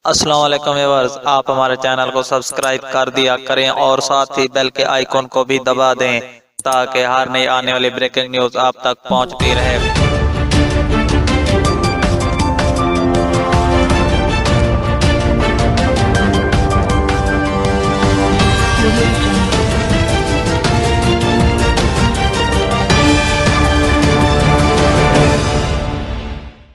السلام علیکم ویورز، آپ ہمارے چینل کو سبسکرائب کر دیا کریں اور ساتھ ہی بیل کے آئیکن کو بھی دبا دیں تاکہ ہر نئی آنے والی بریکنگ نیوز آپ تک پہنچتی رہے۔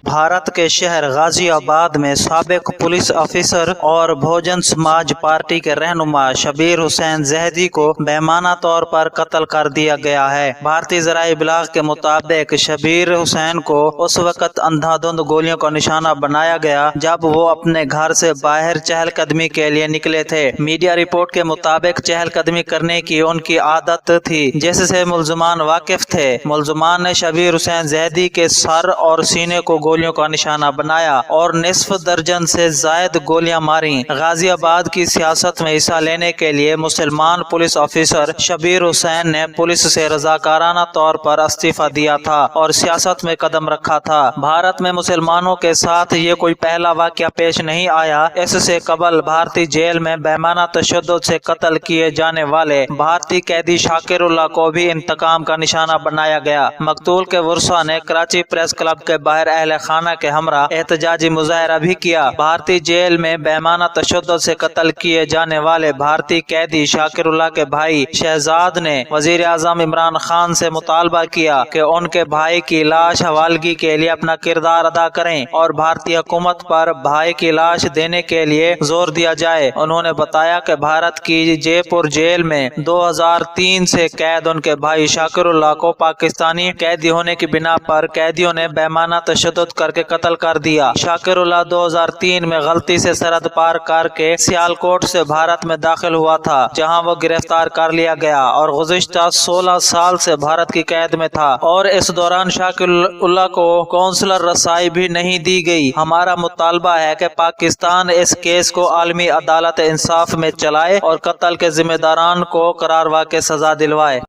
بھارت کے شہر غازی آباد میں سابق پولیس افسر اور بہوجن سماج پارٹی کے رہنما شبیر حسین زہدی کو بےمانہ طور پر قتل کر دیا گیا ہے۔ بھارتی ذرائع ابلاغ کے مطابق شبیر حسین کو اس وقت اندھا دھند گولیوں کا نشانہ بنایا گیا جب وہ اپنے گھر سے باہر چہل قدمی کے لیے نکلے تھے۔ میڈیا رپورٹ کے مطابق چہل قدمی کرنے کی ان کی عادت تھی جس سے ملزمان واقف تھے۔ ملزمان نے شبیر حسین زہدی کے سر اور سینے کو گولیوں کا نشانہ بنایا اور نصف درجن سے زائد گولیاں ماریں۔ غازی آباد کی سیاست میں حصہ لینے کے لیے مسلمان پولیس افسر شبیر حسین نے پولیس سے رضاکارانہ طور پر استعفیٰ دیا تھا اور سیاست میں قدم رکھا تھا۔ بھارت میں مسلمانوں کے ساتھ یہ کوئی پہلا واقعہ پیش نہیں آیا۔ اس سے قبل بھارتی جیل میں بےمانہ تشدد سے قتل کیے جانے والے بھارتی قیدی شاکر اللہ کو بھی انتقام کا نشانہ بنایا گیا۔ مقتول کے ورثاء نے کراچی پریس کلب کے باہر اہل خانہ کے ہمراہ احتجاجی مظاہرہ بھی کیا۔ بھارتی جیل میں بےمانہ تشدد سے قتل کیے جانے والے بھارتی قیدی شاکر اللہ کے بھائی شہزاد نے وزیر اعظم عمران خان سے مطالبہ کیا کہ ان کے بھائی کی لاش حوالگی کے لیے اپنا کردار ادا کریں اور بھارتی حکومت پر بھائی کی لاش دینے کے لیے زور دیا جائے۔ انہوں نے بتایا کہ بھارت کی جے پور جیل میں 2003 سے قید ان کے بھائی شاکر اللہ کو پاکستانی قیدی ہونے کی بنا پر قیدیوں نے بےمانہ تشدد کر کے قتل کر دیا۔ شاکر اللہ 2003 میں غلطی سے سرحد پار کر کے سیالکوٹ سے بھارت میں داخل ہوا تھا جہاں وہ گرفتار کر لیا گیا اور گزشتہ 16 سال سے بھارت کی قید میں تھا اور اس دوران شاکر اللہ کو کونسلر رسائی بھی نہیں دی گئی۔ ہمارا مطالبہ ہے کہ پاکستان اس کیس کو عالمی عدالت انصاف میں چلائے اور قتل کے ذمہ داران کو قرار واقع سزا دلوائے۔